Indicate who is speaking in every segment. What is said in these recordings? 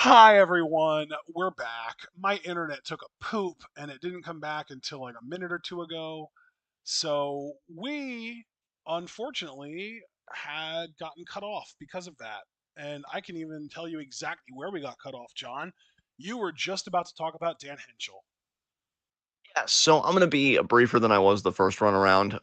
Speaker 1: Hi everyone, we're back. My internet took a poop and it didn't come back until like a minute or two ago. So we unfortunately had gotten cut off because of that. And I can even tell you exactly where we got cut off, John. You were just about to talk about Dan Henschel.
Speaker 2: Yeah, so I'm gonna be briefer than I was the first run around.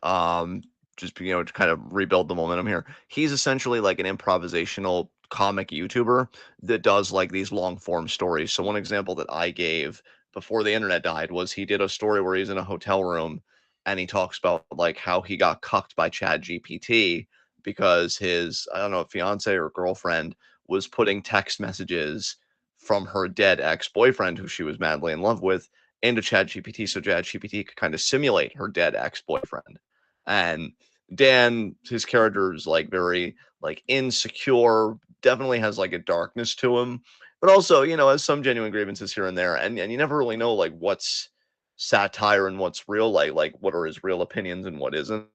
Speaker 2: Just to kind of rebuild the momentum here. He's essentially like an improvisational comic YouTuber that does like these long form stories. So one example that I gave before the internet died was he did a story where he's in a hotel room and he talks about like how he got cucked by Chad GPT because his I don't know fiance or girlfriend was putting text messages from her dead ex-boyfriend who she was madly in love with into ChatGPT so ChatGPT could kind of simulate her dead ex-boyfriend. And Dan, his character is like very like insecure, definitely has like a darkness to him, but also, has some genuine grievances here and there. And you never really know like what's satire and what's real, like what are his real opinions and what isn't.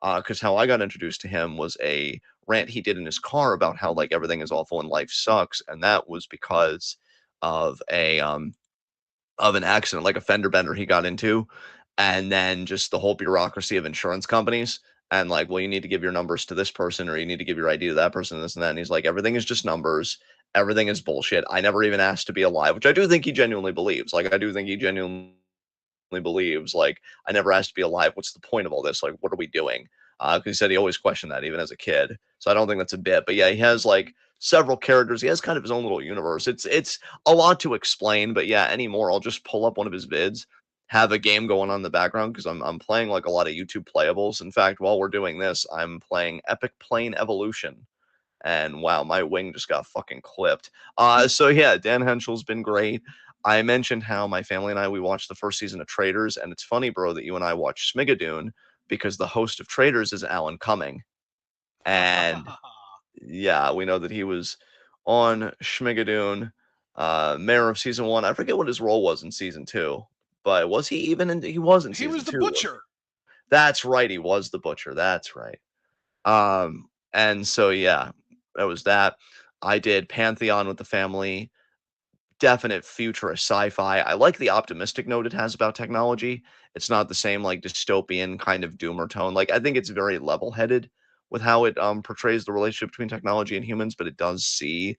Speaker 2: Because how I got introduced to him was a rant he did in his car about how like everything is awful and life sucks, and that was because of an accident, like a fender bender he got into, and then just the whole bureaucracy of insurance companies. And like, well, you need to give your numbers to this person, or you need to give your ID to that person, this and that. And he's like, everything is just numbers. Everything is bullshit. I never even asked to be alive, which I do think he genuinely believes. Like, I do think he genuinely believes, like, I never asked to be alive. What's the point of all this? Like, what are we doing? Because he said he always questioned that even as a kid. So I don't think that's a bit. But yeah, he has like several characters. He has kind of his own little universe. It's a lot to explain, but yeah, anymore, I'll just pull up one of his vids, have a game going on in the background because I'm playing like a lot of YouTube playables. In fact, while we're doing this, I'm playing Epic Plane Evolution. And wow, my wing just got fucking clipped. So yeah, Dan Henschel's been great. I mentioned how my family and we watched the first season of Traders, and it's funny, bro, that you and I watched Smigadoon because the host of Traders is Alan Cumming. And yeah, we know that he was on Schmigadoon, mayor of season one. I forget what his role was in season two, but was he even in? He was in
Speaker 1: He was
Speaker 2: season
Speaker 1: the
Speaker 2: two, wasn't he?
Speaker 1: butcher.
Speaker 2: That's right, he was the butcher. That's right. And so yeah, that was that. I did Pantheon with the family. Definite futurist sci-fi. I like the optimistic note it has about technology. It's not the same like dystopian kind of doomer tone. Like I think it's very level-headed with how it portrays the relationship between technology and humans, but it does see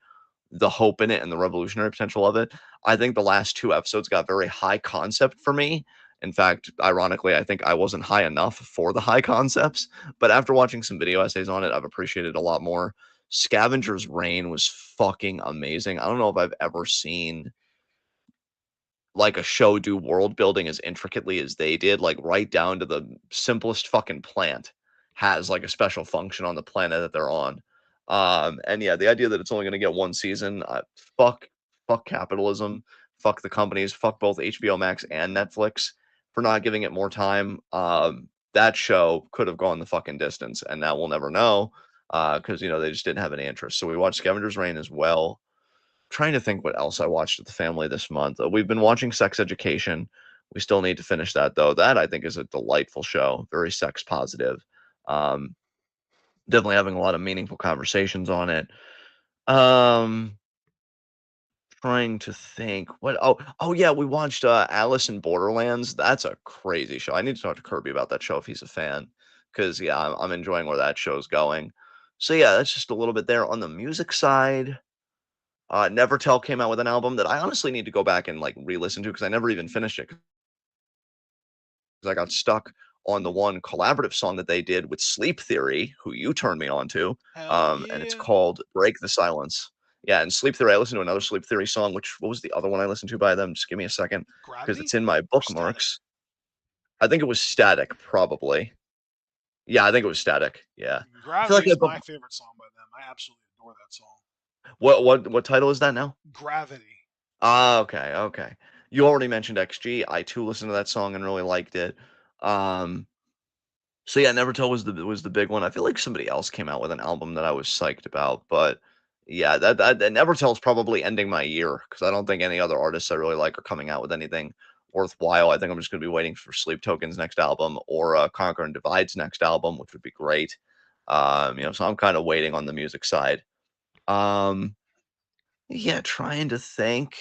Speaker 2: the hope in it and the revolutionary potential of it. I think the last two episodes got very high concept for me. In fact, ironically, I think I wasn't high enough for the high concepts, but after watching some video essays on it, I've appreciated it a lot more. Scavenger's Reign was fucking amazing. I don't know if I've ever seen like a show do world building as intricately as they did, like right down to the simplest fucking plant has like a special function on the planet that they're on. And yeah, the idea that it's only going to get one season, fuck, fuck capitalism, fuck the companies, fuck both HBO Max and Netflix for not giving it more time. That show could have gone the fucking distance, and now we'll never know because they just didn't have any interest. So we watched Scavenger's Reign as well. Trying to think what else I watched with the family this month. We've been watching Sex Education. We still need to finish that though. That I think is a delightful show, very sex positive. Um, Definitely having a lot of meaningful conversations on it. Um, Trying to think what. Oh yeah, we watched Alice in Borderlands. That's a crazy show. I need to talk to Kirby about that show if he's a fan, because yeah, I'm enjoying where that show's going. So yeah, that's just a little bit there on the music side. Nevertell came out with an album that I honestly need to go back and like re-listen to because I never even finished it because I got stuck on the one collaborative song that they did with Sleep Theory, who you turned me on to,
Speaker 1: Hell
Speaker 2: and it's
Speaker 1: yeah.
Speaker 2: called "Break the Silence." Yeah, and Sleep Theory. I listened to another Sleep Theory song. Which what was the other one I listened to by them? Just give me a second because
Speaker 1: Gravity
Speaker 2: it's in my
Speaker 1: or static?
Speaker 2: bookmarks. I think it was Static, probably. Yeah, I think it was Static. Yeah, I feel like
Speaker 1: Gravity
Speaker 2: I
Speaker 1: is
Speaker 2: book.
Speaker 1: my favorite song by them. I absolutely adore that song.
Speaker 2: What title is that now?
Speaker 1: Gravity.
Speaker 2: Ah, okay, okay. You already mentioned XG. I too listened to that song and really liked it. Um, so yeah, Nevertell was the big one. I feel like somebody else came out with an album that I was psyched about, but yeah, that Nevertell's probably ending my year because I don't think any other artists I really like are coming out with anything worthwhile. I think I'm just gonna be waiting for Sleep Token's next album or Conquer and Divide's next album, which would be great. So I'm kind of waiting on the music side. Um, Yeah, trying to think.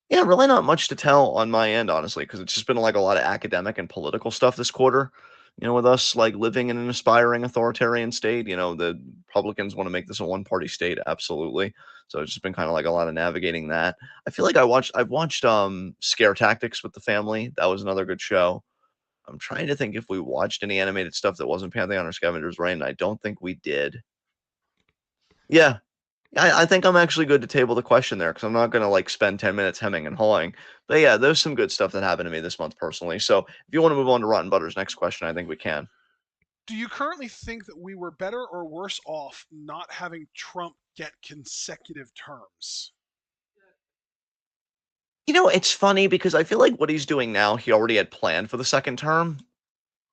Speaker 2: Yeah, really not much to tell on my end, honestly, because it's just been like a lot of academic and political stuff this quarter. With us like living in an aspiring authoritarian state, the Republicans want to make this a one-party state, absolutely. So it's just been kind of like a lot of navigating that. I feel like I've watched Scare Tactics with the family. That was another good show. I'm trying to think if we watched any animated stuff that wasn't Pantheon or Scavengers Reign, and I don't think we did. Yeah, I think I'm actually good to table the question there because I'm not gonna like spend 10 minutes hemming and hawing. But yeah, there's some good stuff that happened to me this month personally. So if you want to move on to Rotten Butter's next question, I think we can.
Speaker 1: Do you currently think that we were better or worse off not having Trump get consecutive terms?
Speaker 2: It's funny because I feel like what he's doing now, he already had planned for the second term.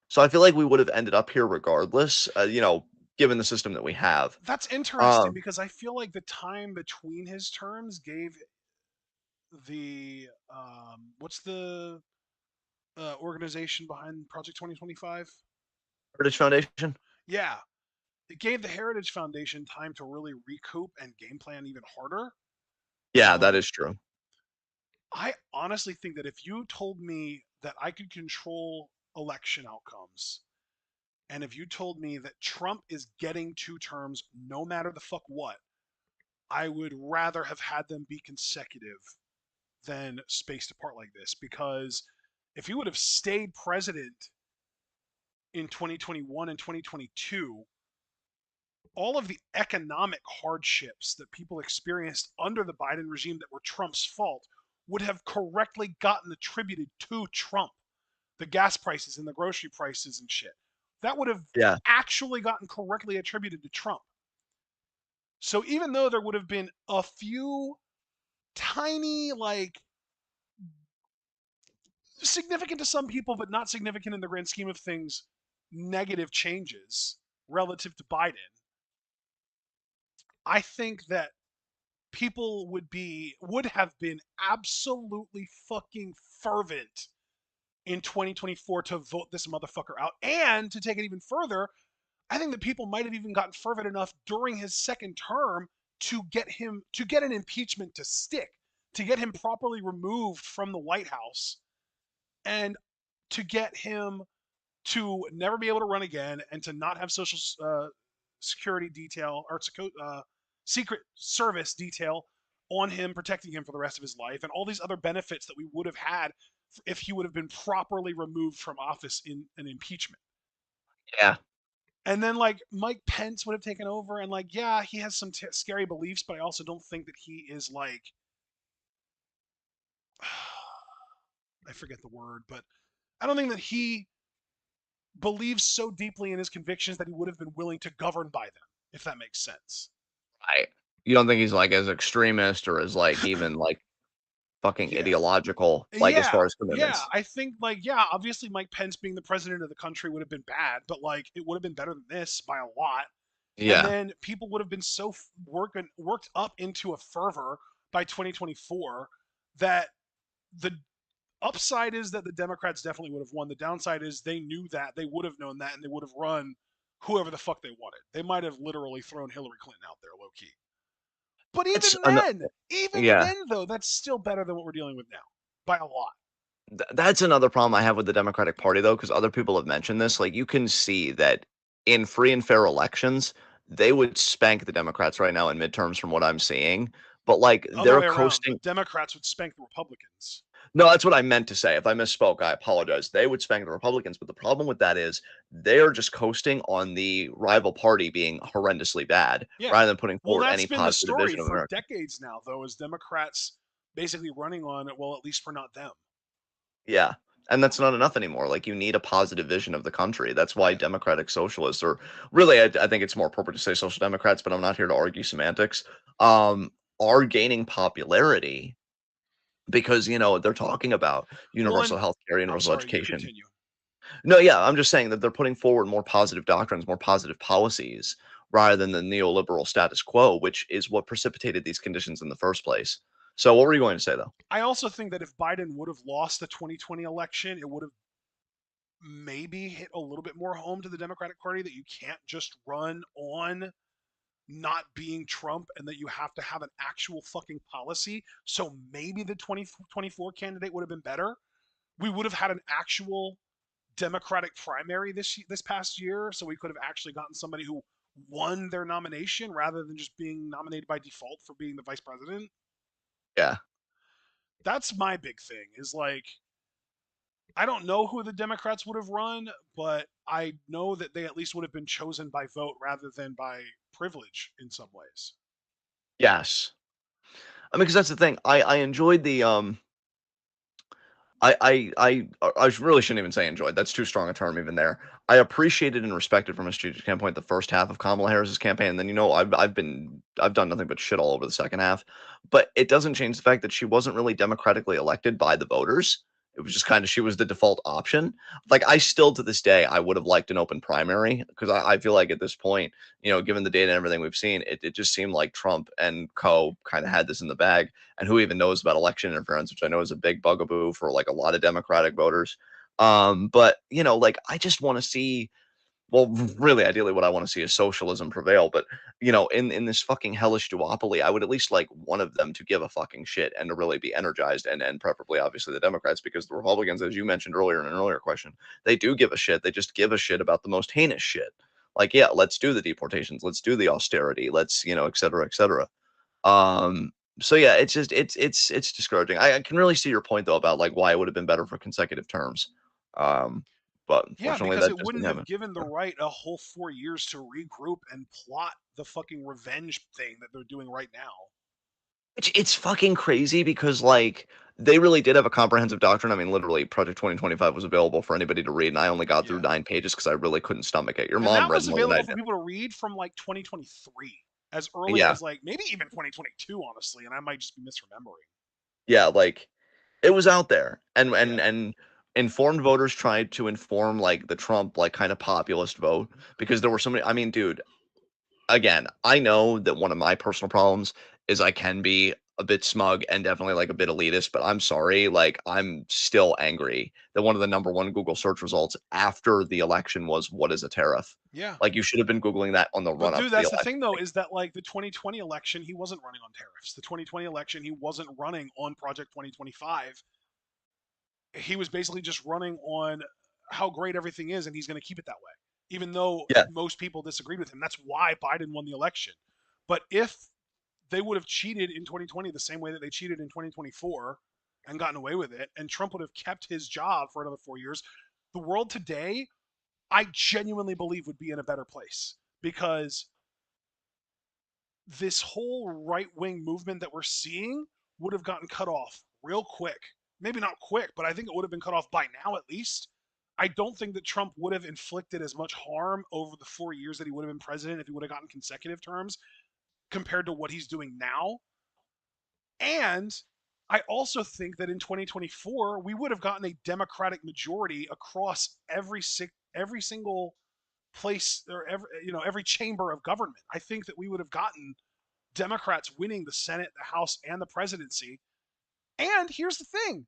Speaker 2: So I feel like we would have ended up here regardless, given the system that we have.
Speaker 1: That's interesting
Speaker 2: Um,
Speaker 1: because I feel like the time between his terms gave the what's the organization behind Project 2025?
Speaker 2: British Foundation.
Speaker 1: Yeah, it gave the Heritage Foundation time to really recoup and game plan even harder.
Speaker 2: Yeah, that
Speaker 1: Um,
Speaker 2: is true.
Speaker 1: I honestly think that if you told me that I could control election outcomes, and if you told me that Trump is getting two terms no matter the fuck what, I would rather have had them be consecutive than spaced apart like this. Because if he would have stayed president in 2021 and 2022, all of the economic hardships that people experienced under the Biden regime that were Trump's fault would have correctly gotten attributed to Trump. The gas prices and the grocery prices and shit. That would have
Speaker 2: Yeah,
Speaker 1: actually gotten correctly attributed to Trump. So even though there would have been a few tiny, like, significant to some people, but not significant in the grand scheme of things, negative changes relative to Biden, I think that people would have been absolutely fucking fervent in 2024 to vote this motherfucker out. And to take it even further, I think that people might have even gotten fervent enough during his second term to get an impeachment to stick, to get him properly removed from the White House, and to get him to never be able to run again, and to not have social security detail or secret service detail on him, protecting him for the rest of his life, and all these other benefits that we would have had if he would have been properly removed from office in an impeachment.
Speaker 2: yeah.
Speaker 1: And then like Mike Pence would have taken over, and like, yeah, he has some scary beliefs, but I also don't think that he is like I forget the word, but I don't think that he believes so deeply in his convictions that he would have been willing to govern by them, if that makes sense.
Speaker 2: Right. You don't think he's like as extremist or as like even like fucking
Speaker 1: Yeah.
Speaker 2: ideological, like as
Speaker 1: Yeah,
Speaker 2: far as
Speaker 1: yeah.
Speaker 2: commitments?
Speaker 1: I think like, yeah, obviously Mike Pence being the president of the country would have been bad, but like it would have been better than this by a lot. And
Speaker 2: Yeah.
Speaker 1: then people would have been so worked up into a fervor by 2024 that the upside is that the Democrats definitely would have won. The downside is they knew that, they would have known that, and they would have run whoever the fuck they wanted. They might have literally thrown Hillary Clinton out there low key. But
Speaker 2: It's an
Speaker 1: even
Speaker 2: yeah.
Speaker 1: then though, that's still better than what we're dealing with now by a lot.
Speaker 2: That's another problem I have with the Democratic Party, though, because other people have mentioned this. Like, you can see that in free and fair elections, they would spank the Democrats right now in midterms from what I'm seeing. But like,
Speaker 1: Other
Speaker 2: they're
Speaker 1: way around, the
Speaker 2: coasting.
Speaker 1: Democrats would spank the Republicans.
Speaker 2: No, that's what I meant to say. If I misspoke, I apologize. They would spank the Republicans, but the problem with that is they're just coasting on the rival party being horrendously bad
Speaker 1: Yeah.
Speaker 2: rather than putting
Speaker 1: Well,
Speaker 2: forward
Speaker 1: that's
Speaker 2: any
Speaker 1: been the
Speaker 2: positive
Speaker 1: story
Speaker 2: vision of
Speaker 1: for
Speaker 2: America.
Speaker 1: decades now, though, is Democrats basically running on, well, at least we're not them.
Speaker 2: Yeah. And that's not enough anymore. Like, you need a positive vision of the country. That's why
Speaker 1: Yeah.
Speaker 2: democratic socialists, or really, I think it's more appropriate to say social democrats, but I'm not here to argue semantics, are gaining popularity because, they're talking about
Speaker 1: Well, and
Speaker 2: universal health care,
Speaker 1: I'm
Speaker 2: universal
Speaker 1: sorry, you
Speaker 2: education.
Speaker 1: continue.
Speaker 2: No, yeah, I'm just saying that they're putting forward more positive doctrines, more positive policies rather than the neoliberal status quo, which is what precipitated these conditions in the first place. So, what were you going to say, though?
Speaker 1: I also think that if Biden would have lost the 2020 election, it would have maybe hit a little bit more home to the Democratic Party that you can't just run on not being Trump and that you have to have an actual fucking policy. So maybe the 2024 candidate would have been better. We would have had an actual Democratic primary this past year, so we could have actually gotten somebody who won their nomination rather than just being nominated by default for being the vice president.
Speaker 2: Yeah.
Speaker 1: That's my big thing. Is like I don't know who the Democrats would have run, but I know that they at least would have been chosen by vote rather than by privilege in some ways.
Speaker 2: Yes. I mean, because that's the thing. I enjoyed the I really shouldn't even say enjoyed. That's too strong a term even there. I appreciated and respected from a strategic standpoint the first half of Kamala Harris's campaign, and then I've done nothing but shit all over the second half. But it doesn't change the fact that she wasn't really democratically elected by the voters. It was just kind of she was the default option. Like I still to this day I would have liked an open primary because I feel like at this point, given the data and everything we've seen, it just seemed like Trump and co kind of had this in the bag, and who even knows about election interference, which I know is a big bugaboo for like a lot of Democratic voters. But like I just want to see, well, really, ideally, what I want to see is socialism prevail. But in this fucking hellish duopoly, I would at least like one of them to give a fucking shit and to really be energized, and preferably, obviously, the Democrats, because the Republicans, as you mentioned earlier in an earlier question, they do give a shit. They just give a shit about the most heinous shit. Like, yeah, let's do the deportations, let's do the austerity, let's et cetera, et cetera. Um, so yeah, it's just it's discouraging. I can really see your point though about like why it would have been better for consecutive terms. Um, but
Speaker 1: Yeah,
Speaker 2: unfortunately
Speaker 1: because
Speaker 2: that
Speaker 1: it
Speaker 2: just
Speaker 1: wouldn't
Speaker 2: didn't
Speaker 1: have
Speaker 2: happen.
Speaker 1: given the right a whole 4 years to regroup and plot the fucking revenge thing that they're doing right now.
Speaker 2: It's fucking crazy because like they really did have a comprehensive doctrine. I mean, literally, Project 2025 was available for anybody to read, and I only got through
Speaker 1: Yeah.
Speaker 2: 9 pages because I really couldn't stomach it. Your
Speaker 1: And
Speaker 2: mom
Speaker 1: that
Speaker 2: read
Speaker 1: was
Speaker 2: more than I
Speaker 1: available for
Speaker 2: did.
Speaker 1: people to read from like 2023, as early
Speaker 2: Yeah,
Speaker 1: as like maybe even 2022, honestly, and I might just be misremembering.
Speaker 2: yeah, like it was out there, and
Speaker 1: Yeah.
Speaker 2: informed voters tried to inform like the Trump like kind of populist vote because there were so many. I mean, dude, again, I know that one of my personal problems is I can be a bit smug and definitely like a bit elitist, but I'm sorry, like I'm still angry that one of the number one Google search results after the election was what is a tariff?
Speaker 1: Yeah.
Speaker 2: Like you should have been Googling that on the
Speaker 1: But
Speaker 2: run up
Speaker 1: dude,
Speaker 2: to the
Speaker 1: that's the
Speaker 2: election.
Speaker 1: thing though, is that like the 2020 election, he wasn't running on tariffs. The 2020 election, he wasn't running on Project 2025. He was basically just running on how great everything is, and he's going to keep it that way, even though
Speaker 2: Yeah,
Speaker 1: most people disagreed with him. That's why Biden won the election. But if they would have cheated in 2020 the same way that they cheated in 2024 and gotten away with it, and Trump would have kept his job for another 4 years, the world today, I genuinely believe, would be in a better place because this whole right wing movement that we're seeing would have gotten cut off real quick. Maybe not quick, but I think it would have been cut off by now at least. I don't think that Trump would have inflicted as much harm over the 4 years that he would have been president if he would have gotten consecutive terms compared to what he's doing now. And I also think that in 2024 we would have gotten a Democratic majority across every single place or every chamber of government. I think that we would have gotten Democrats winning the Senate, the House, and the presidency. And here's the thing: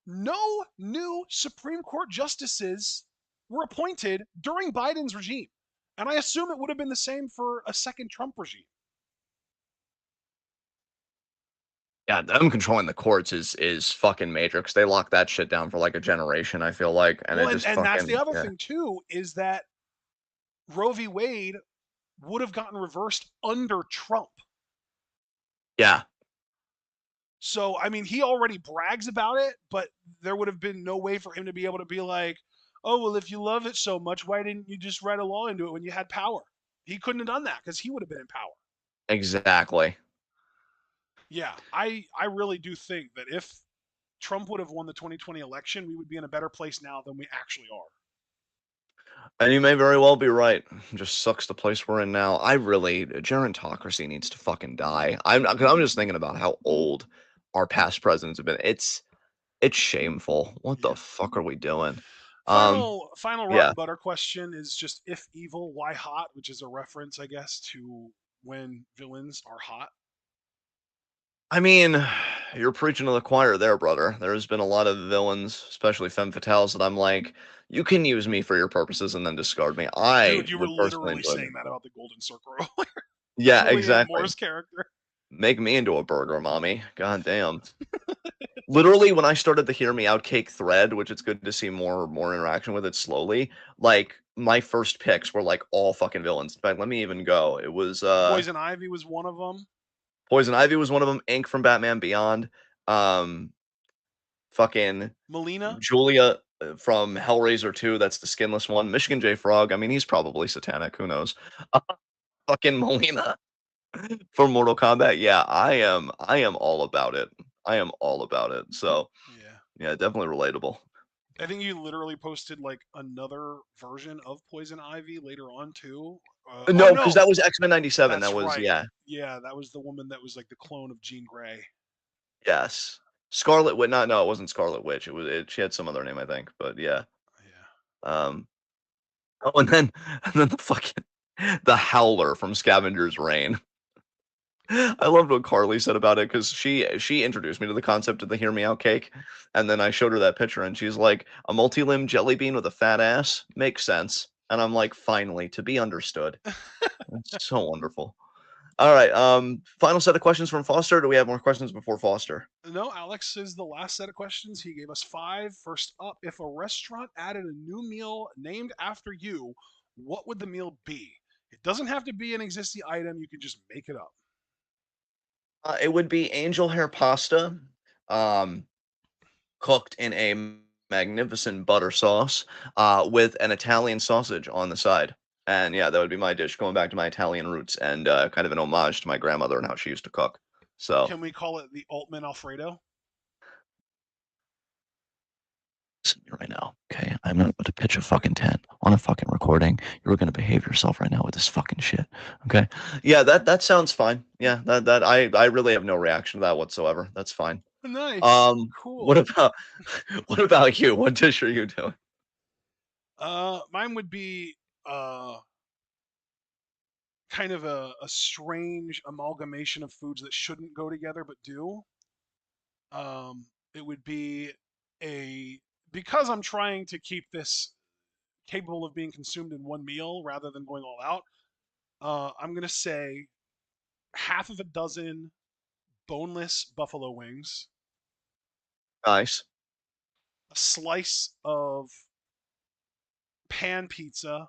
Speaker 1: no new Supreme Court justices were appointed during Biden's regime. And I assume it would have been the same for a second Trump regime.
Speaker 2: yeah, them controlling the courts is fucking major because they locked that shit down for like a generation. I feel like, and
Speaker 1: Well,
Speaker 2: it
Speaker 1: and,
Speaker 2: just
Speaker 1: and that's the
Speaker 2: fucking
Speaker 1: other
Speaker 2: yeah,
Speaker 1: thing, too, is that Roe v. Wade would have gotten reversed under Trump.
Speaker 2: yeah,
Speaker 1: So, I mean, he already brags about it, but there would have been no way for him to be able to be like, oh, well, if you love it so much, why didn't you just write a law into it when you had power? He couldn't have done that because he would have been in power.
Speaker 2: exactly.
Speaker 1: Yeah, I really do think that if Trump would have won the 2020 election, we would be in a better place now than we actually are.
Speaker 2: And you may very well be right. Just sucks the place we're in now. I really, gerontocracy needs to fucking die. Cause I'm just thinking about how old our past presidents have been. It's shameful. What the
Speaker 1: Yeah.
Speaker 2: fuck are we doing? Um,
Speaker 1: Final rock
Speaker 2: yeah.
Speaker 1: butter question is just if evil, why hot? Which is a reference, I guess, to when villains are hot.
Speaker 2: I mean, you're preaching to the choir there, brother. There's been a lot of villains, especially femme fatales, that I'm like, you can use me for your purposes and then discard me. I
Speaker 1: Dude, you were
Speaker 2: would personally
Speaker 1: literally
Speaker 2: enjoy
Speaker 1: saying
Speaker 2: them.
Speaker 1: that about the Golden Circle earlier.
Speaker 2: Yeah,
Speaker 1: Julianne
Speaker 2: exactly.
Speaker 1: Moore's character.
Speaker 2: Make me into a burger, mommy. God damn. Literally, when I started the Hear Me Out Cake thread, which it's good to see more interaction with it slowly, like, my first picks were, like, all fucking villains. In fact, let me even go. It was,
Speaker 1: Poison Ivy was one of them.
Speaker 2: Poison Ivy was one of them, Ink from Batman Beyond, um, fucking
Speaker 1: Melina.
Speaker 2: Julia, from Hellraiser 2, that's the skinless one, Michigan J. Frog, I mean, he's probably satanic, who knows? Uh, fucking Melina from Mortal Kombat, yeah, I am all about it. I am all about it, so,
Speaker 1: Yeah.
Speaker 2: yeah, definitely relatable.
Speaker 1: I think you literally posted like another version of Poison Ivy later on too. Oh
Speaker 2: No, because
Speaker 1: no,
Speaker 2: that was X-Men '97,
Speaker 1: that's
Speaker 2: that was
Speaker 1: right.
Speaker 2: yeah,
Speaker 1: Yeah, that was the woman that was like the clone of Jean Grey.
Speaker 2: yes. Scarlet Witch not no, it wasn't Scarlet Witch, she had some other name, I think, but yeah,
Speaker 1: Yeah.
Speaker 2: um oh, and then the fucking the Howler from Scavenger's Reign. I loved what Carly said about it because she introduced me to the concept of the Hear Me Out cake, and then I showed her that picture, and she's like, "A multi-limb jelly bean with a fat ass? Makes sense." And I'm like, "Finally, to be understood." That's so wonderful. Alright, final set of questions from Foster, do we have more questions before Foster?
Speaker 1: No, Alex is the last set of questions. He gave us five. First up, if a restaurant added a new meal named after you, what would the meal be? It doesn't have to be an existing item. You can just make it up.
Speaker 2: It would be angel hair pasta, um, cooked in a magnificent butter sauce, with an Italian sausage on the side. And yeah, that would be my dish, going back to my Italian roots and kind of an homage to my grandmother and how she used to cook. So,
Speaker 1: Can we call it the Altman Alfredo?
Speaker 2: listen to me right now, okay? I'm not about to pitch a fucking tent on a fucking recording. You're gonna behave yourself right now with this fucking shit, okay? Yeah, that sounds fine. Yeah, that I really have no reaction to that whatsoever. That's fine.
Speaker 1: Nice.
Speaker 2: What
Speaker 1: Cool.
Speaker 2: about what about you? What dish are you doing?
Speaker 1: Mine would be uh kind of a strange amalgamation of foods that shouldn't go together but do. It would be a because I'm trying to keep this capable of being consumed in one meal rather than going all out. I'm gonna say half of a dozen boneless buffalo wings,
Speaker 2: Nice.
Speaker 1: a slice of pan pizza,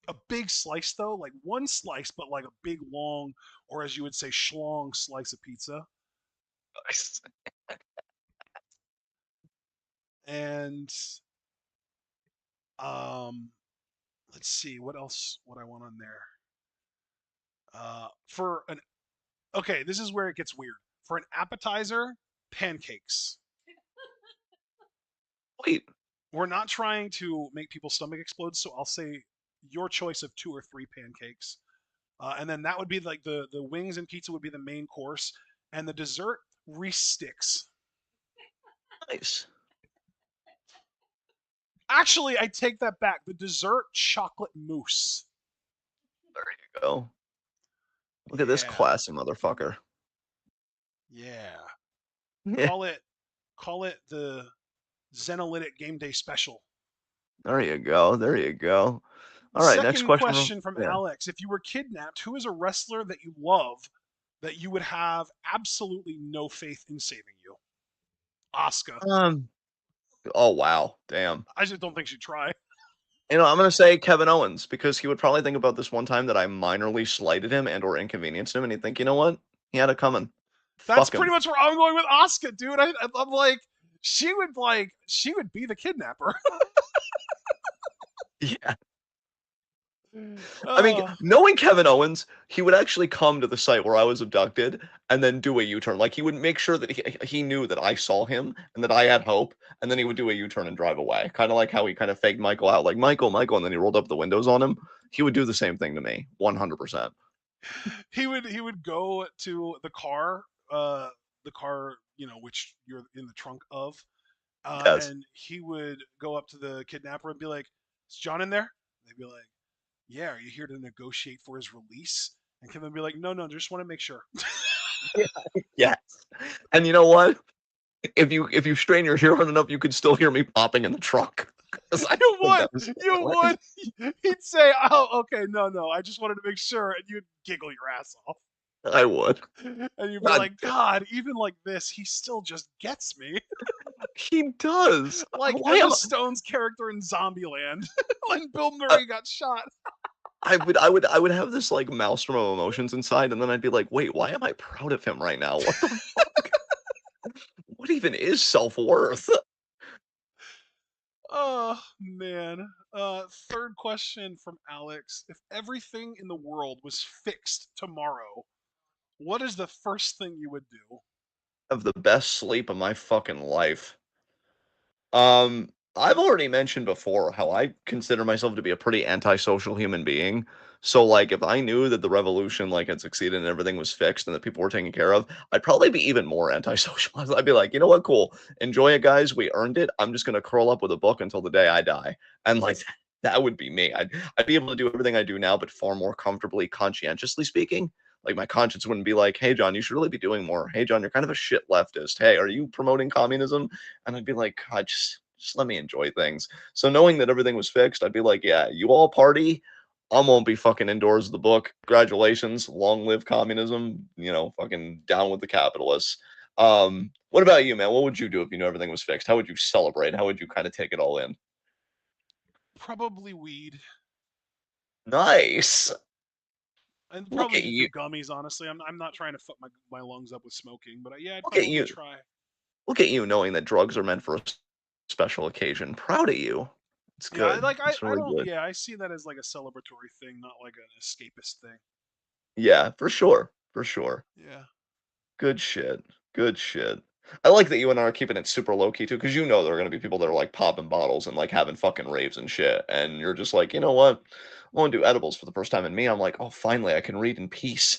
Speaker 1: a big slice though, like one slice, but like a big long, or as you would say, schlong slice of pizza,
Speaker 2: Nice.
Speaker 1: and um, let's see what else would I want on there. For an okay, this is where it gets weird. For an appetizer, pancakes.
Speaker 2: Wait,
Speaker 1: We're not trying to make people's stomach explode, so I'll say your choice of two or three pancakes, and then that would be like the wings and pizza would be the main course, and the dessert Reese sticks.
Speaker 2: nice.
Speaker 1: Actually, I take that back. The dessert chocolate mousse.
Speaker 2: There you go. Look at this
Speaker 1: Yeah,
Speaker 2: classy motherfucker.
Speaker 1: yeah.
Speaker 2: Yeah,
Speaker 1: Call it the Xenolytic Game Day Special.
Speaker 2: there you go. There you go. All right, next
Speaker 1: Second
Speaker 2: question from
Speaker 1: question from
Speaker 2: yeah.
Speaker 1: Alex: if you were kidnapped, who is a wrestler that you love that you would have absolutely no faith in saving you? Asuka.
Speaker 2: Um. Oh wow, damn.
Speaker 1: I just don't think she'd try.
Speaker 2: I'm gonna say Kevin Owens because he would probably think about this one time that I minorly slighted him and or inconvenienced him, and he'd think, you know what? He had it coming.
Speaker 1: That's
Speaker 2: Fuck
Speaker 1: pretty
Speaker 2: him.
Speaker 1: much where I'm going with Asuka, dude. I'm like she would be the kidnapper.
Speaker 2: Yeah. I mean,
Speaker 1: uh,
Speaker 2: knowing Kevin Owens, he would actually come to the site where I was abducted and then do a U-turn. Like he would make sure that he knew that I saw him and that I had hope, and then he would do a U-turn and drive away. Kind of like how he kind of faked Michael out, like Michael, Michael, and then he rolled up the windows on him. He would do the same thing to me, 100%.
Speaker 1: he would go to the car, which you're in the trunk of,
Speaker 2: Yes.
Speaker 1: and he would go up to the kidnapper and be like, "Is John in there?" They'd be like, "Yeah, are you here to negotiate for his release?" And Kevin would be like, "No, no, just want to make sure."
Speaker 2: Yeah. Yes. And you know what? If you strain your hearing enough, you could still hear me popping in the trunk. 'Cause I
Speaker 1: You
Speaker 2: think
Speaker 1: would,
Speaker 2: that was
Speaker 1: you would. He'd say, "Oh, okay, no, no, I just wanted to make sure," and you'd giggle your ass off.
Speaker 2: I would.
Speaker 1: And you'd be
Speaker 2: God,
Speaker 1: like, God, even like this, he still just gets me.
Speaker 2: he does.
Speaker 1: Like
Speaker 2: Why
Speaker 1: Emma
Speaker 2: am
Speaker 1: Stone's character in Zombieland when Bill
Speaker 2: I?
Speaker 1: Murray got shot.
Speaker 2: I would have this like maelstrom of emotions inside, and then I'd be like, wait, why am I proud of him right now? What the fuck? What even is self-worth?
Speaker 1: Oh man. Third question from Alex. If everything in the world was fixed tomorrow, what is the first thing you would do?
Speaker 2: Have the best sleep of my fucking life. I've already mentioned before how I consider myself to be a pretty antisocial human being. So, like, if I knew that the revolution like had succeeded and everything was fixed and that people were taken care of, I'd probably be even more antisocial. I'd be like, you know what, cool, enjoy it, guys. We earned it. I'm just gonna curl up with a book until the day I die, and like that would be me. I'd be able to do everything I do now, but far more comfortably, conscientiously speaking. Like my conscience wouldn't be like, "Hey, John, you should really be doing more. Hey, John, you're kind of a shit leftist. Hey, are you promoting communism?" And I'd be like, God, just let me enjoy things. So knowing that everything was fixed, I'd be like, yeah, you all party. I won't be fucking indoors with the book. Congratulations. Long live communism. Fucking down with the capitalists. What about you, man? What would you do if you knew everything was fixed? How would you celebrate? How would you kind of take it all in?
Speaker 1: Probably weed.
Speaker 2: Nice.
Speaker 1: And
Speaker 2: Look
Speaker 1: probably
Speaker 2: at
Speaker 1: just do
Speaker 2: you.
Speaker 1: gummies, honestly. I'm not trying to fuck my lungs up with smoking, but yeah, I'd
Speaker 2: Look at
Speaker 1: probably
Speaker 2: you.
Speaker 1: try.
Speaker 2: Look at you knowing that drugs are meant for a special occasion. Proud of you. It's
Speaker 1: Yeah,
Speaker 2: good. It's
Speaker 1: I
Speaker 2: really
Speaker 1: don't
Speaker 2: good.
Speaker 1: yeah, I see that as like a celebratory thing, not like an escapist thing.
Speaker 2: Yeah, for sure. For sure.
Speaker 1: Yeah.
Speaker 2: Good shit. Good shit. I like that you and I are keeping it super low key too, because you know there are gonna be people that are like popping bottles and like having fucking raves and shit. And you're just like, you know what? I want to do edibles for the first time. And me, I'm like, oh, finally, I can read in peace.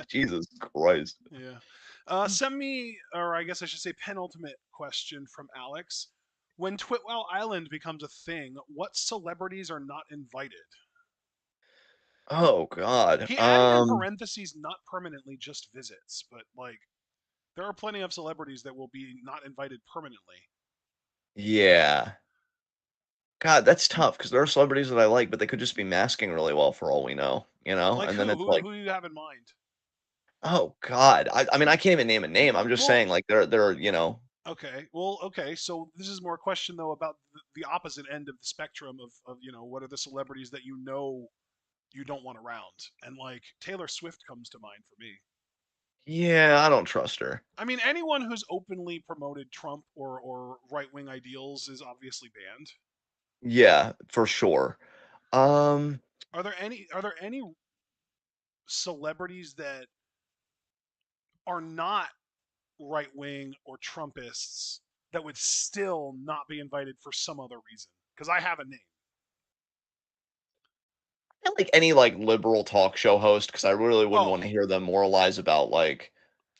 Speaker 2: Jesus Christ.
Speaker 1: Yeah. Send me, or I guess I should say, penultimate question from Alex. When TWitWoW Island becomes a thing, what celebrities are not invited?
Speaker 2: Oh God.
Speaker 1: He added in parentheses, not permanently, just visits, but like, there are plenty of celebrities that will be not invited permanently.
Speaker 2: Yeah. God, that's tough because there are celebrities that I like, but they could just be masking really well for all we know, you know?
Speaker 1: Like
Speaker 2: And then
Speaker 1: who?
Speaker 2: it's like,
Speaker 1: Who do you have in mind?
Speaker 2: oh God. I mean, I can't even name a name. I'm just
Speaker 1: Well,
Speaker 2: saying, like, there are, you know,
Speaker 1: okay. Well, okay. So this is more a question though about the opposite end of the spectrum of what are the celebrities that you know you don't want around? And like Taylor Swift comes to mind for me.
Speaker 2: yeah, I don't trust her.
Speaker 1: I mean, anyone who's openly promoted Trump or right wing ideals is obviously banned.
Speaker 2: Yeah, for sure. Um,
Speaker 1: Are there any celebrities that are not right wing or Trumpists that would still not be invited for some other reason? Because I have a name.
Speaker 2: and like any like liberal talk show host, because I really wouldn't
Speaker 1: Oh,
Speaker 2: want to hear them moralize about like,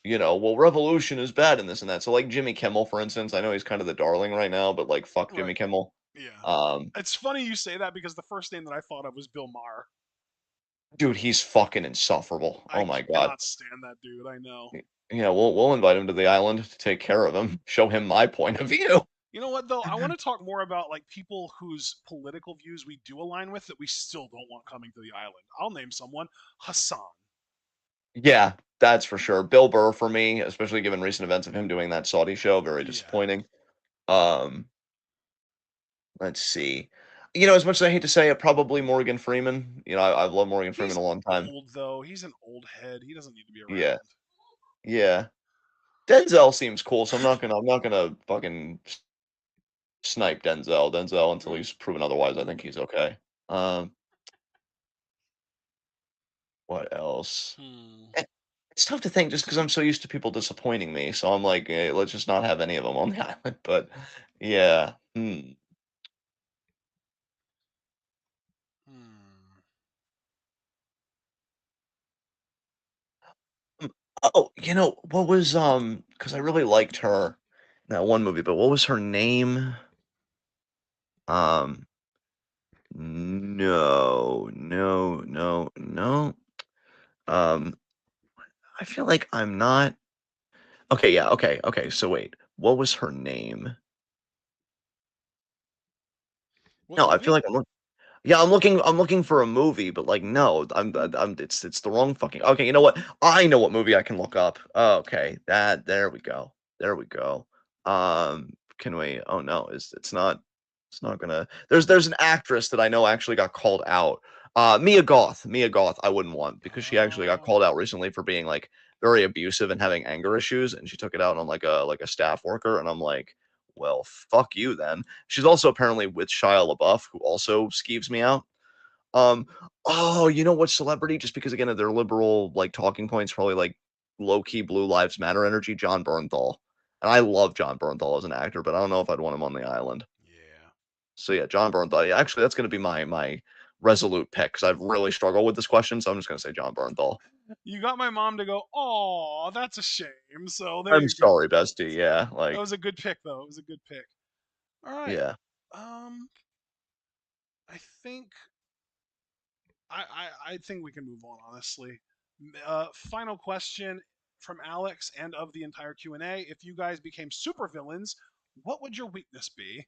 Speaker 2: well, revolution is bad and this and that. So like Jimmy Kimmel, for instance, I know he's kind of the darling right now, but like fuck Jimmy
Speaker 1: right.
Speaker 2: Kimmel.
Speaker 1: Yeah.
Speaker 2: Um,
Speaker 1: It's funny you say that because the first name that I thought of was Bill Maher.
Speaker 2: dude, he's fucking insufferable.
Speaker 1: I
Speaker 2: Oh my God.
Speaker 1: cannot stand that dude. I know.
Speaker 2: Yeah, we'll invite him to the island to take care of him, show him my point of view.
Speaker 1: You know what though? I want to talk more about like people whose political views we do align with that we still don't want coming to the island. I'll name someone, Hassan.
Speaker 2: Yeah, that's for sure. Bill Burr for me, especially given recent events of him doing that Saudi show, very
Speaker 1: Yeah.
Speaker 2: disappointing. Um, let's see. As much as I hate to say it, probably Morgan Freeman. I've loved Morgan Freeman
Speaker 1: He's
Speaker 2: a long time.
Speaker 1: old though. He's an old head. He doesn't need to be
Speaker 2: Yeah,
Speaker 1: around.
Speaker 2: yeah. Denzel seems cool, so I'm not gonna fucking snipe Denzel until
Speaker 1: Mm.
Speaker 2: he's proven otherwise. I think he's okay. Um, what else?
Speaker 1: Hmm.
Speaker 2: Eh, It's tough to think just because I'm so used to people disappointing me. So I'm like, let's just not have any of them on the island. But yeah.
Speaker 1: Hmm.
Speaker 2: Mm, Oh, what was because I really liked her in that one movie, but what was her name? Um, no, no, no, no. Um, I feel like I'm not. Okay, yeah, okay, okay. So wait, what was her name?
Speaker 1: What
Speaker 2: No, I feel
Speaker 1: movie?
Speaker 2: like I'm looking. Yeah, I'm looking for a movie, but, like, no, it's the wrong fucking okay, you know what? I know what movie I can look up. Okay, that there we go. There we go. Can we oh, no, it's not gonna there's an actress that I know actually got called out. Mia Goth, I wouldn't want because she actually got
Speaker 1: Oh,
Speaker 2: called out recently for being, like, very abusive and having anger issues, and she took it out on, like a staff worker, and I'm like, "Well, fuck you then." She's also apparently with Shia LaBeouf, who also skeeves me out. Um, oh, you know what celebrity? Just because again of their liberal like talking points, probably like low key Blue Lives Matter energy. John Bernthal, and I love John Bernthal as an actor, but I don't know if I'd want him on the island.
Speaker 1: yeah.
Speaker 2: So yeah, John Bernthal. Yeah, actually, that's going to be my resolute pick because I've really struggled with this question. So I'm just going to say John Bernthal.
Speaker 1: You got my mom to go, "Oh, that's a shame." So there
Speaker 2: I'm
Speaker 1: you go.
Speaker 2: sorry, bestie. Yeah,
Speaker 1: That
Speaker 2: like
Speaker 1: was a good pick, though. It was a good pick. All right.
Speaker 2: yeah.
Speaker 1: Um, I think I think we can move on. Honestly, final question from Alex and of the entire Q&A: if you guys became supervillains, what would your weakness be?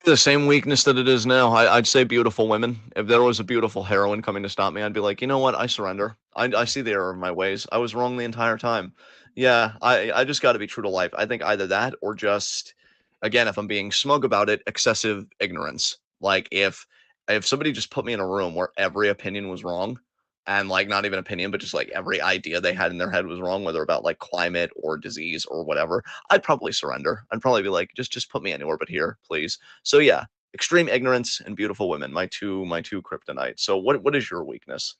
Speaker 2: The same weakness that it is now. I'd say beautiful women. If there was a beautiful heroine coming to stop me, I'd be like, you know what? I surrender. I see the error of my ways. I was wrong the entire time. Yeah, I just got to be true to life. I think either that or just, again, if I'm being smug about it, excessive ignorance. Like if somebody just put me in a room where every opinion was wrong, and like not even opinion, but just like every idea they had in their head was wrong, whether about like climate or disease or whatever, I'd probably surrender. I'd probably be like, just put me anywhere but here, please. So yeah, extreme ignorance and beautiful women, my two kryptonite. So what is your weakness?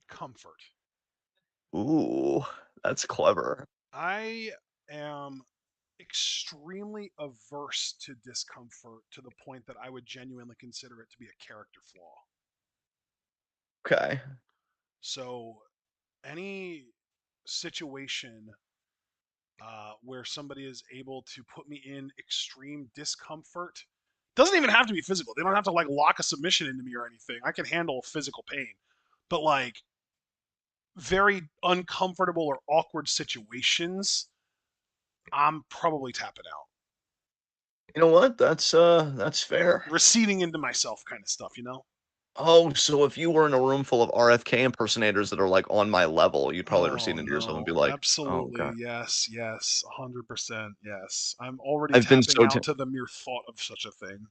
Speaker 1: Comfort.
Speaker 2: Ooh, that's clever.
Speaker 1: I am extremely averse to discomfort to the point that I would genuinely consider it to be a character flaw.
Speaker 2: Okay.
Speaker 1: So any situation where somebody is able to put me in extreme discomfort doesn't even have to be physical. They don't have to like lock a submission into me or anything. I can handle physical pain, but like very uncomfortable or awkward situations, I'm probably tapping out,
Speaker 2: You know what? That's fair.
Speaker 1: receding into myself, kind of stuff. You know?
Speaker 2: Oh, so if you were in a room full of RFK impersonators that are like on my level, you'd probably
Speaker 1: Oh
Speaker 2: recede into yourself and be
Speaker 1: no,
Speaker 2: like, "Oh
Speaker 1: absolutely
Speaker 2: god."
Speaker 1: yes, yes, 100% yes. I'm already
Speaker 2: I've been
Speaker 1: tapping
Speaker 2: so
Speaker 1: out to the mere thought of such a thing.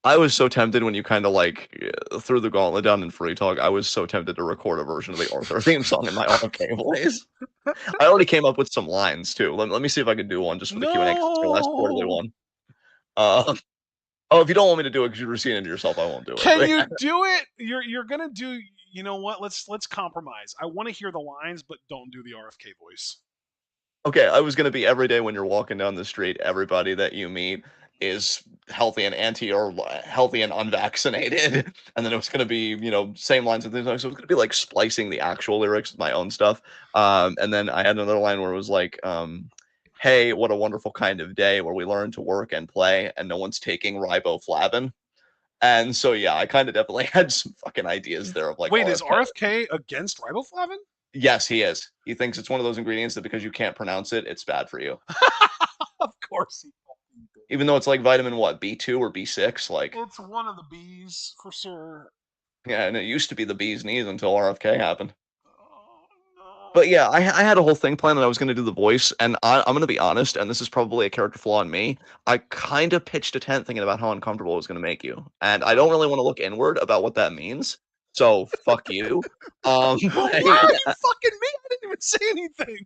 Speaker 2: I was so tempted when you kind of like threw the gauntlet down in free talk. I was so tempted to record a version of the Arthur theme song in my RFK voice. I already came up with some lines too. Let me see if I can do one just for the Q&A because it's my last quarterly
Speaker 1: No.
Speaker 2: one. Uh, oh, if you don't want me to do it because you're seeing it yourself, I won't do it.
Speaker 1: Can
Speaker 2: But
Speaker 1: you
Speaker 2: yeah.
Speaker 1: do it? You're gonna do. You know what? Let's compromise. I want to hear the lines, but don't do the RFK voice.
Speaker 2: Okay, I was gonna be every day when you're walking down the street, everybody that you meet is healthy and anti or healthy and unvaccinated, and then it was gonna be same lines and things like so. It was gonna be like splicing the actual lyrics with my own stuff. And then I had another line where it was like, "Hey, what a wonderful kind of day where we learn to work and play, and no one's taking riboflavin." And so yeah, I kind of definitely had some fucking ideas there of like
Speaker 1: Wait, is
Speaker 2: RFK.
Speaker 1: RFK against riboflavin?
Speaker 2: Yes, he is. He thinks it's one of those ingredients that because you can't pronounce it, it's bad for you.
Speaker 1: Of course he fucking
Speaker 2: Even though it's like vitamin what, B2 or B6,
Speaker 1: did.
Speaker 2: like
Speaker 1: It's one of the B's for sure.
Speaker 2: yeah, and it used to be the bee's knees until RFK happened.
Speaker 1: Oh no.
Speaker 2: But yeah, I had a whole thing planned and I was going to do the voice, and I'm going to be honest, and this is probably a character flaw in me. I kind of pitched a tent thinking about how uncomfortable it was going to make you, and I don't really want to look inward about what that means. So fuck you.
Speaker 1: Why
Speaker 2: But
Speaker 1: are you
Speaker 2: yeah,
Speaker 1: fucking me? I didn't even say anything.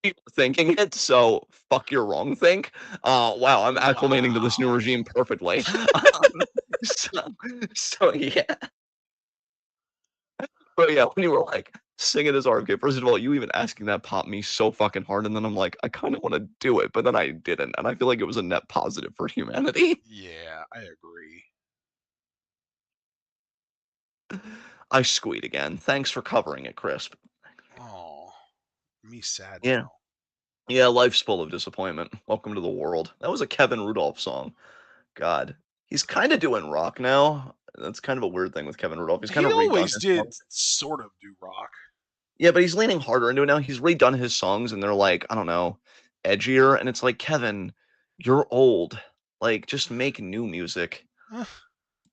Speaker 2: people thinking it. So fuck your wrong think. Wow, I'm acclimating to this new
Speaker 1: Wow.
Speaker 2: regime perfectly. Um, so, so yeah. But yeah, when you were like singing as RFK, first of all, you even asking that popped me so fucking hard, and then I'm like, I kind of want to do it, but then I didn't, and I feel like it was a net positive for humanity.
Speaker 1: Yeah, I agree.
Speaker 2: I squeed again. Thanks for covering it, Crisp.
Speaker 1: Oh, me sad
Speaker 2: Yeah,
Speaker 1: now.
Speaker 2: yeah, life's full of disappointment. Welcome to the world. That was a Kevin Rudolph song. God, he's kind of doing rock now. That's kind of a weird thing with Kevin Rudolph. He's kind
Speaker 1: He
Speaker 2: of redone
Speaker 1: always
Speaker 2: his
Speaker 1: did
Speaker 2: songs.
Speaker 1: sort of do rock.
Speaker 2: Yeah, but he's leaning harder into it now. He's redone his songs and they're like, I don't know, edgier. And it's like, Kevin, you're old. Like, just make new music.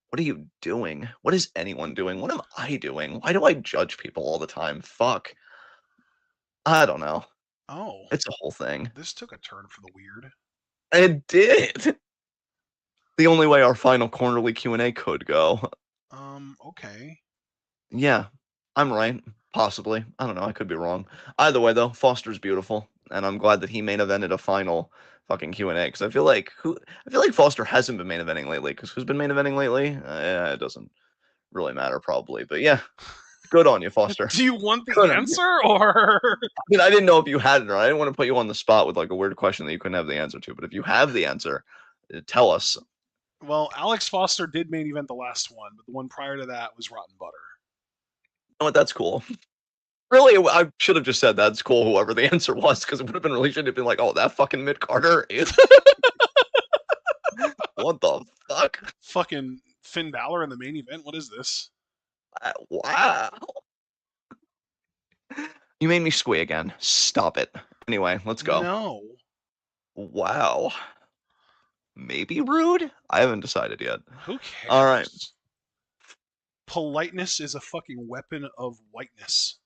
Speaker 2: What are you doing? What is anyone doing? What am I doing? Why do I judge people all the time? Fuck. I don't know.
Speaker 1: Oh,
Speaker 2: It's a whole thing.
Speaker 1: this took a turn for the weird.
Speaker 2: It did. The only way our final quarterly Q&A could go.
Speaker 1: Okay.
Speaker 2: Yeah, I'm right. Possibly. I don't know. I could be wrong. Either way, though, Foster's beautiful, and I'm glad that he main evented a final fucking Q&A because I feel like Foster hasn't been main eventing lately. Because who's been main eventing lately? Yeah, it doesn't really matter probably. But yeah, good on you, Foster.
Speaker 1: Do you want the
Speaker 2: Good on you.
Speaker 1: answer or?
Speaker 2: I mean, I didn't know if you had it or I didn't want to put you on the spot with like a weird question that you couldn't have the answer to. But if you have the answer, tell us.
Speaker 1: Well, Alex Foster did main event the last one, but the one prior to that was Rotten Butter.
Speaker 2: You know what? That's cool. Really, I should have just said that's cool, whoever the answer was, because it would have been really shouldn't have been like, oh, that fucking mid Carter is what the fuck?
Speaker 1: Fucking Finn Balor in the main event. What is this?
Speaker 2: Wow. You made me squee again. Stop it. Anyway, let's go.
Speaker 1: No.
Speaker 2: Wow. Maybe rude? I haven't decided yet.
Speaker 1: Who
Speaker 2: All right.
Speaker 1: cares? Politeness is a fucking weapon of whiteness.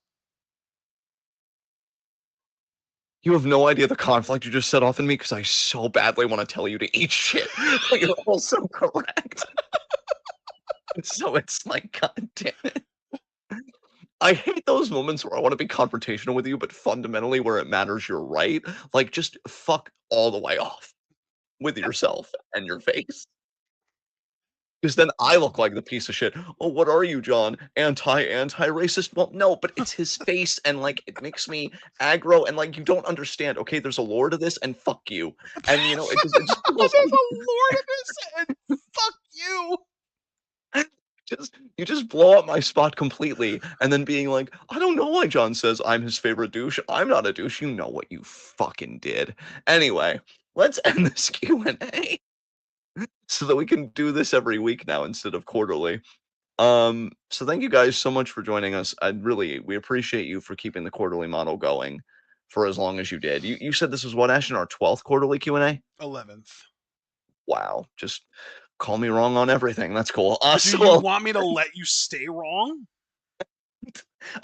Speaker 2: You have no idea the conflict you just set off in me because I so badly want to tell you to eat shit. But you're also correct. So it's like, god damn it. I hate those moments where I want to be confrontational with you, but fundamentally where it matters, you're right. Like, just fuck all the way off with yourself and your face. Because then I look like the piece of shit. Oh, what are you, John? Anti-racist? Well, no, but it's his face, and like it makes me aggro, and like you don't understand. Okay, there's a lore to this, and fuck you. And you know, it just
Speaker 1: There's a lord of this, and fuck you.
Speaker 2: you just blow up my spot completely, and then being like, I don't know why John says I'm his favorite douche. I'm not a douche. You know what you fucking did. Anyway, let's end this Q&A so that we can do this every week now instead of quarterly. So thank you guys so much for joining us. We appreciate you for keeping the quarterly model going for as long as you did. You said this was what, Ashton, our 12th quarterly Q&A?
Speaker 1: 11th.
Speaker 2: Wow, just call me wrong on everything. That's cool.
Speaker 1: Do you
Speaker 2: So
Speaker 1: want me to let you stay wrong?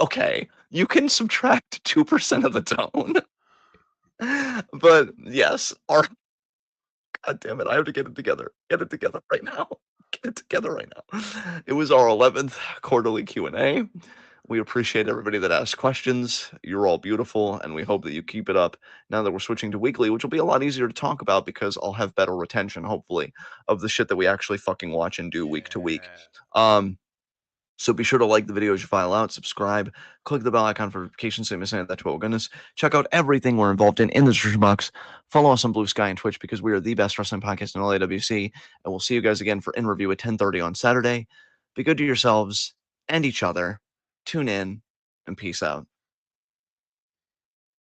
Speaker 2: okay, you can subtract 2% of the tone. But yes, our God damn it, I have to get it together. Get it together right now. Get it together right now. It was our 11th quarterly Q&A. We appreciate everybody that asked questions. You're all beautiful, and we hope that you keep it up now that we're switching to weekly, which will be a lot easier to talk about because I'll have better retention, hopefully, of the shit that we actually fucking watch and do week to week.
Speaker 1: Yeah.
Speaker 2: Um, so be sure to like the video as you file out, subscribe, click the bell icon for notifications so you miss any of that TWitWoW goodness. Check out everything we're involved in the description box. Follow us on Blue Sky and Twitch because we are the best wrestling podcast in LAWC. And we'll see you guys again for In Review at 10:30 on Saturday. Be good to yourselves and each other. Tune in and peace out.